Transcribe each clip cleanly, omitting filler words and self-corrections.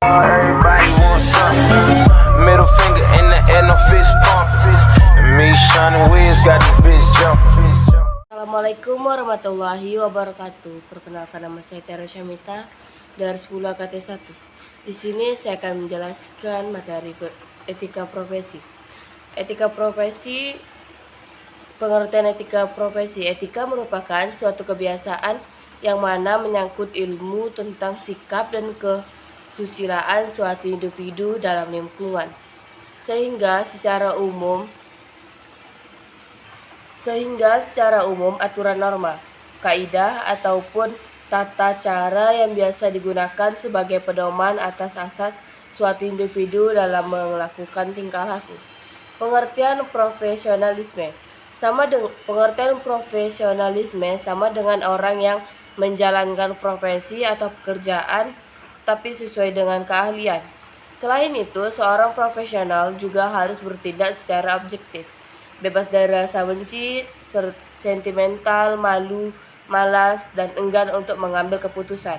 Everybody wants something. Middle finger in the air, no fist pump. And me, Sean Wiz, got this bitch jumping. Assalamualaikum warahmatullahi wabarakatuh. Perkenalkan, nama saya Tera Syamita dari 10 AKT1. Di sini saya akan menjelaskan materi etika profesi. Etika profesi, pengertian etika profesi. Etika merupakan suatu kebiasaan yang mana menyangkut ilmu tentang sikap dan kesusilaan suatu individu dalam lingkungan. Sehingga secara umum aturan norma, kaidah ataupun tata cara yang biasa digunakan sebagai pedoman atas asas suatu individu dalam melakukan tingkah laku. Pengertian profesionalisme sama dengan orang yang menjalankan profesi atau pekerjaan tapi sesuai dengan keahlian. Selain itu, seorang profesional juga harus bertindak secara objektif, bebas dari rasa benci, sentimental, malu, malas, dan enggan untuk mengambil keputusan.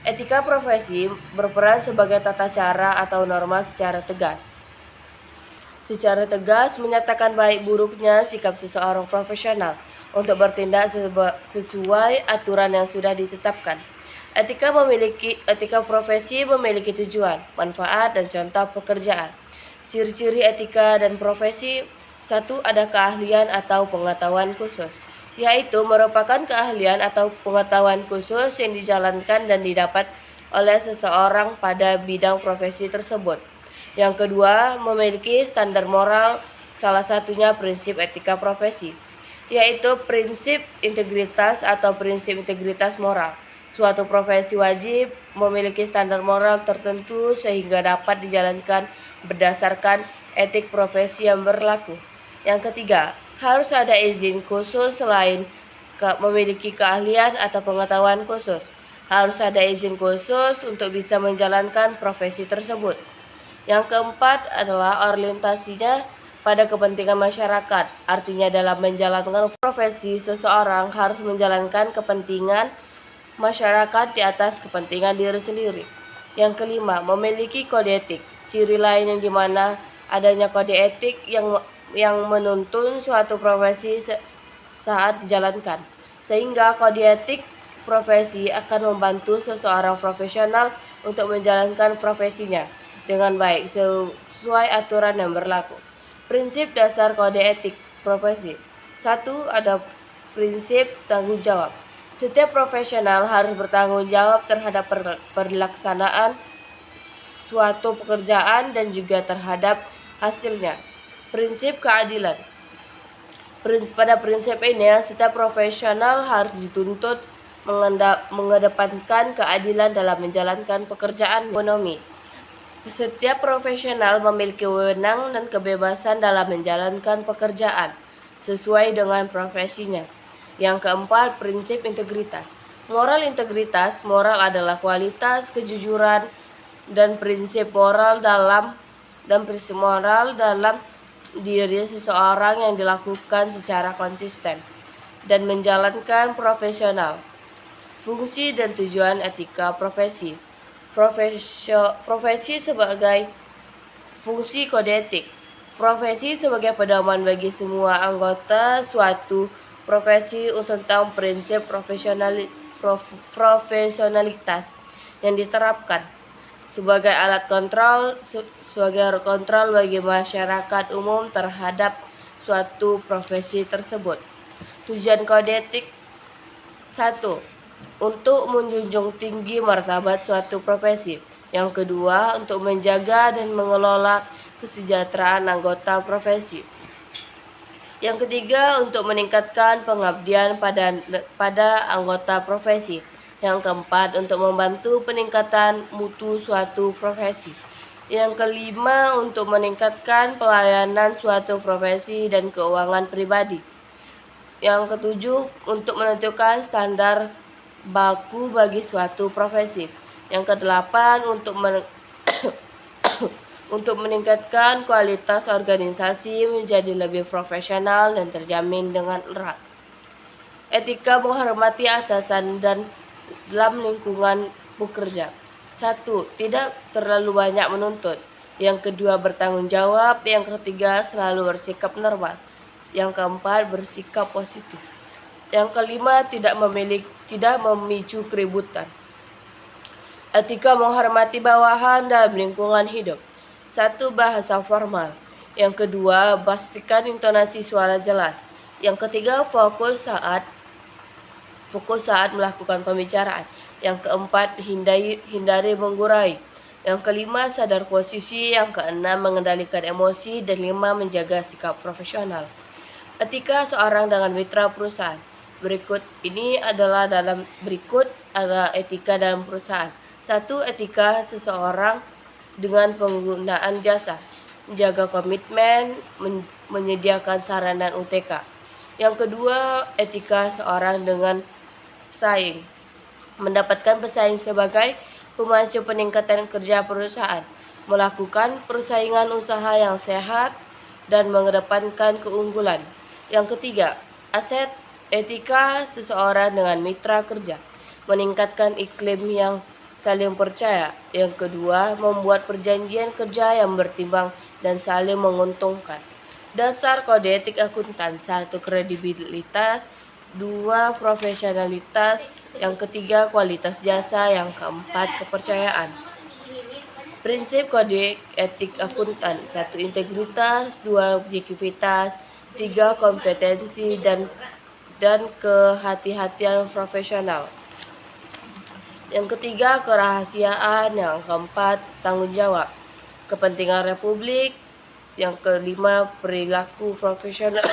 Etika profesi berperan sebagai tata cara atau norma secara tegas menyatakan baik buruknya sikap seseorang profesional untuk bertindak sesuai aturan yang sudah ditetapkan. Etika profesi memiliki tujuan, manfaat, dan contoh pekerjaan. Ciri-ciri etika dan profesi: 1. Ada keahlian atau pengetahuan khusus, yaitu merupakan keahlian atau pengetahuan khusus yang dijalankan dan didapat oleh seseorang pada bidang profesi tersebut. Yang kedua, memiliki standar moral, salah satunya prinsip etika profesi, yaitu prinsip integritas atau prinsip integritas moral. Suatu profesi wajib memiliki standar moral tertentu sehingga dapat dijalankan berdasarkan etik profesi yang berlaku. Yang ketiga, harus ada izin khusus selain memiliki keahlian atau pengetahuan khusus. Harus ada izin khusus untuk bisa menjalankan profesi tersebut. Yang keempat adalah orientasinya pada kepentingan masyarakat. Artinya dalam menjalankan profesi, seseorang harus menjalankan kepentingan masyarakat di atas kepentingan diri sendiri. Yang kelima, memiliki kode etik. Ciri lain yang dimana adanya kode etik yang menuntun suatu profesi saat dijalankan, sehingga kode etik profesi akan membantu seseorang profesional untuk menjalankan profesinya dengan baik sesuai aturan yang berlaku. Prinsip dasar kode etik profesi. 1. Ada prinsip tanggung jawab. Setiap profesional harus bertanggung jawab terhadap pelaksanaan suatu pekerjaan dan juga terhadap hasilnya. Prinsip keadilan. Pada prinsip ini, setiap profesional harus dituntut mengedepankan keadilan dalam menjalankan pekerjaan ekonomi. Setiap profesional memiliki wewenang dan kebebasan dalam menjalankan pekerjaan sesuai dengan profesinya. Yang keempat, prinsip integritas. Integritas moral adalah kualitas kejujuran dan prinsip moral dalam diri seseorang yang dilakukan secara konsisten dan menjalankan profesional. Fungsi dan tujuan etika profesi. Profesi sebagai fungsi kode etik. Profesi sebagai pedoman bagi semua anggota suatu profesi tentang prinsip profesionalitas yang diterapkan sebagai alat kontrol bagi masyarakat umum terhadap suatu profesi tersebut. Tujuan kode etik: 1. Untuk menjunjung tinggi martabat suatu profesi. Yang kedua, untuk menjaga dan mengelola kesejahteraan anggota profesi. Yang ketiga, untuk meningkatkan pengabdian pada anggota profesi. Yang keempat, untuk membantu peningkatan mutu suatu profesi. Yang kelima, untuk meningkatkan pelayanan suatu profesi dan keuangan pribadi. Yang ketujuh, untuk menentukan standar baku bagi suatu profesi. Yang kedelapan, untuk meningkatkan kualitas organisasi menjadi lebih profesional dan terjamin dengan erat. Etika menghormati atasan dan dalam lingkungan bekerja. 1. Tidak terlalu banyak menuntut. Yang kedua, bertanggung jawab. Yang ketiga, selalu bersikap normal. Yang keempat, bersikap positif. Yang kelima, tidak memicu keributan. Etika menghormati bawahan dalam lingkungan hidup. 1. Bahasa formal. Yang kedua, pastikan intonasi suara jelas. Yang ketiga, fokus saat melakukan pembicaraan. Yang keempat, hindari menggurai. Yang kelima, sadar posisi. Yang keenam, mengendalikan emosi. Dan 5, menjaga sikap profesional. Etika seorang dengan mitra perusahaan. Berikut adalah etika dalam perusahaan. 1. Etika seseorang dengan penggunaan jasa. Menjaga komitmen, menyediakan saran dan UTK. Yang kedua, etika seorang dengan pesaing. Mendapatkan pesaing sebagai pemacu peningkatan kerja perusahaan. Melakukan persaingan usaha yang sehat dan mengedepankan keunggulan. Yang ketiga, etika seseorang dengan mitra kerja. Meningkatkan iklim yang saling percaya. Yang kedua, membuat perjanjian kerja yang bertimbang dan saling menguntungkan. Dasar kode etik akuntan. 1. Kredibilitas. 2. Profesionalitas. Yang ketiga, kualitas jasa. Yang keempat, kepercayaan. Prinsip kode etik akuntan. 1. Integritas. 2. Objektivitas. 3. Kompetensi dan kehati-hatian profesional. Yang ketiga, kerahasiaan. Yang keempat, tanggung jawab. Kepentingan Republik. Yang kelima, perilaku profesional.